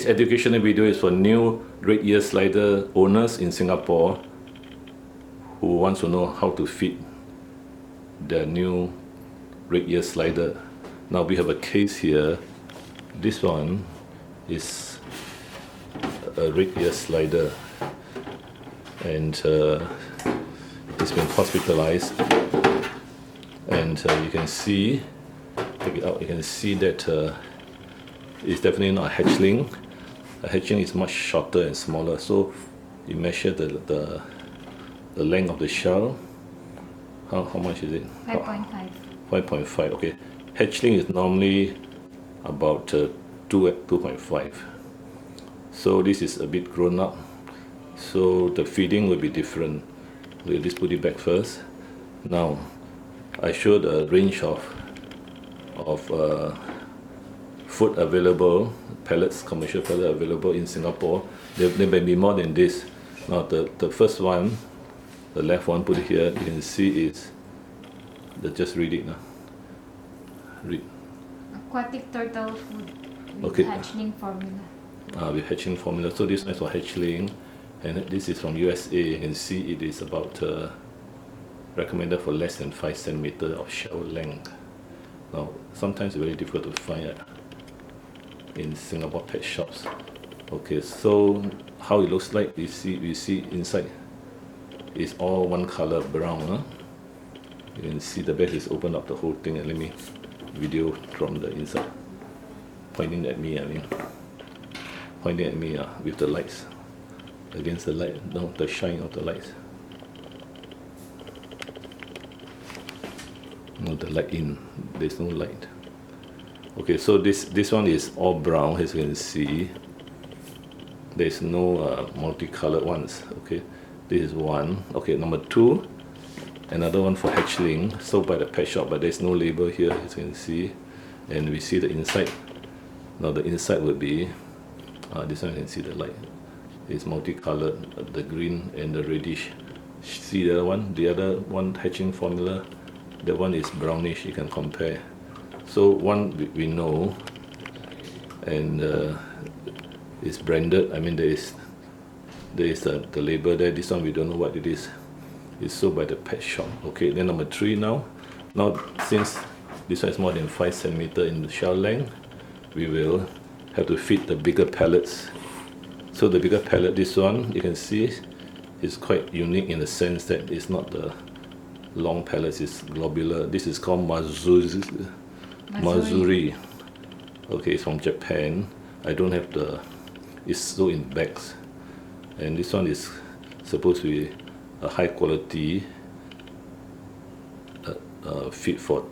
This educational video is for new red ear slider owners in Singapore who wants to know how to fit their new red ear slider. Now we have a case here. This one is a red ear slider, and it's been hospitalized, and you can see, take it out, you can see that it's definitely not a hatchling. A hatchling is much shorter and smaller, so you measure the length of the shell. How much is it? 5.5. 5.5, okay. Hatchling is normally about 2.5. So this is a bit grown up. So the feeding will be different. We'll just put it back first. Now, I showed a range of food available, pellets, commercial pellets available in Singapore. There may be more than this. Now the first one, the left one, put it here, you can see is, just read it now. Read. Aquatic turtle food with Okay. hatchling formula. With hatchling formula. So this one is for hatchling, and this is from USA. You can see it is about recommended for less than 5 centimeters of shell length. Now sometimes it's very difficult to find in Singapore pet shops. Okay, so how it looks like, you see inside is all one color, brown. Huh? You can see the back is open up the whole thing, and let me video from the inside. Pointing at me, pointing at me with the lights, against the light, no, the shine of the lights. No, the light in, there's no light. Okay, so this one is all brown, as you can see. There's no multicolored ones. Okay, this is one. Okay, number two, another one for hatchling, sold by the pet shop, but there's no label here, as you can see. And we see the inside. Now the inside would be, this one you can see the light. It's multicolored, the green and the reddish. See the other one? The other one, hatching formula, the one is brownish, you can compare. So one we know, and it's branded. I mean, there is the label there. This one we don't know what it is. It's sold by the pet shop. Okay, then number three now. Now since this one is more than 5 centimeters in the shell length, we will have to feed the bigger pellets. So the bigger pellet, this one, you can see, is quite unique in the sense that it's not the long pellets, it's globular. This is called Mazuri. Okay, it's from Japan. I don't have it's sold in bags. And this one is supposed to be a high quality feed for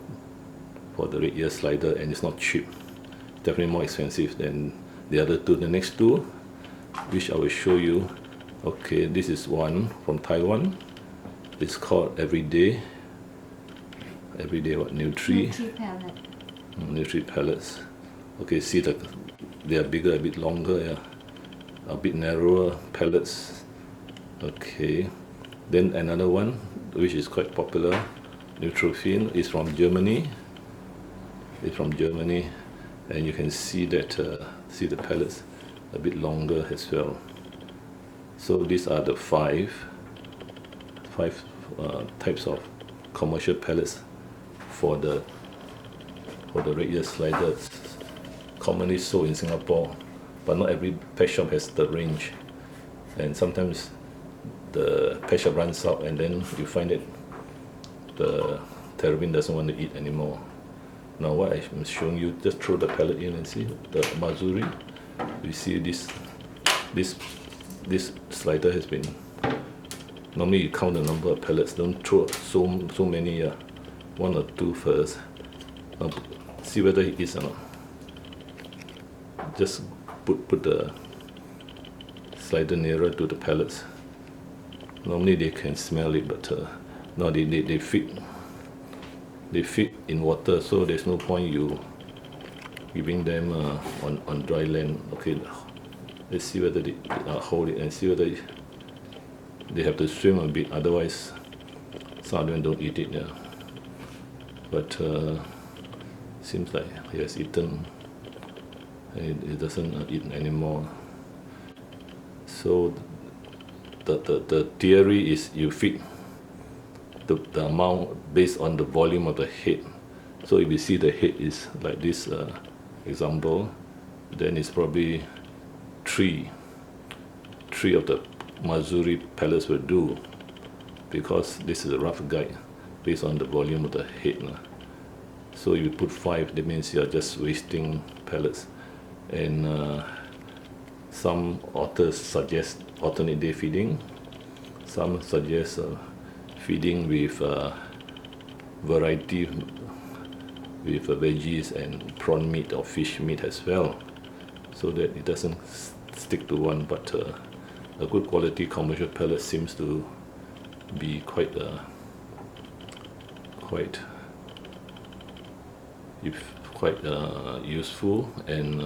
the red ear slider, and it's not cheap. Definitely more expensive than the other two. The next two, which I will show you. Okay, this is one from Taiwan. It's called Everyday what? Nutri Pellet. Nutri pellets. Okay, see they are bigger, a bit longer, yeah, a bit narrower pellets. Okay, then another one which is quite popular, Nutrofin, is from Germany. It's from Germany, and you can see that see the pellets a bit longer as well. So these are the five types of commercial pellets for the red ear sliders, commonly sold in Singapore, but not every pet shop has the range, and sometimes the pet shop runs out, and then you find that the terrapin doesn't want to eat anymore. Now what I'm showing you, just throw the pellet in and see the Mazuri. You see this slider has been, normally you count the number of pellets, don't throw so many, one or two first. Now see whether it is or not. Just put the slider nearer to the pellets. Normally they can smell it, but no, they feed in water, so there's no point you giving them on dry land. Okay, let's see whether they hold it and see whether they have to swim a bit, otherwise some of them don't eat it. Yeah, but seems like he has eaten it doesn't eat anymore. So the theory is you feed the amount based on the volume of the head. So if you see the head is like this example, then it's probably three of the Mazuri pellets will do, because this is a rough guide based on the volume of the head. So if you put 5, that means you are just wasting pellets. And some authors suggest alternate day feeding. Some suggest feeding with variety, with veggies and prawn meat or fish meat as well, so that it doesn't stick to one. But a good quality commercial pellet seems to be quite useful and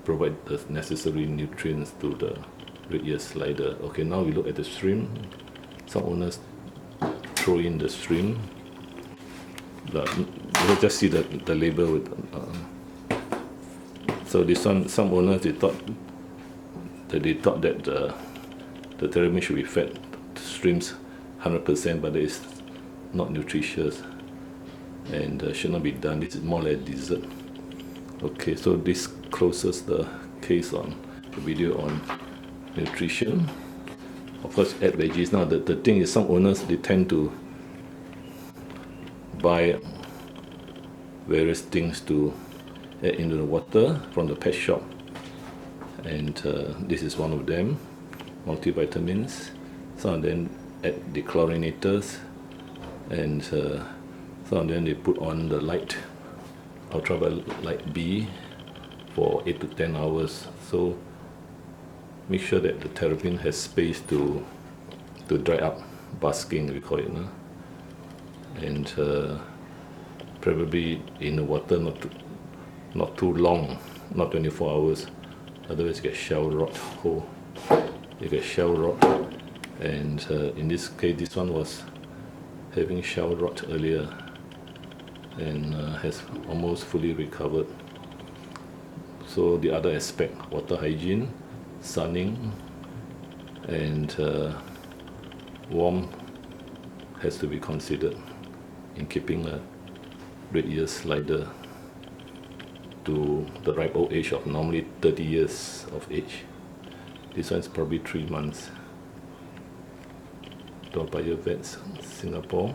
provide the necessary nutrients to the red ear slider. Okay, now we look at the shrimp. Some owners throw in the shrimp. Let's just see the label with. So this one, some owners they thought that the theremin should be fed shrimps 100%, but it is not nutritious and should not be done. This is more like dessert. Okay, so this closes the case on the video on nutrition. Of course, add veggies. Now the thing is, some owners they tend to buy various things to add into the water from the pet shop, and this is one of them, multivitamins. Some of them add dechlorinators, and some of them they put on the light, ultraviolet light B, for 8 to 10 hours. So make sure that the terrapin has space to dry up, basking we call it, no? And probably in the water not too long, not 24 hours, otherwise you get shell rot. You get shell rot, and in this case this one was having shell rot earlier and has almost fully recovered. So the other aspect, water hygiene, sunning, and warm has to be considered in keeping a red ear slider to the ripe old age of normally 30 years of age. This one is probably 3 months. Payoh Vets, Singapore.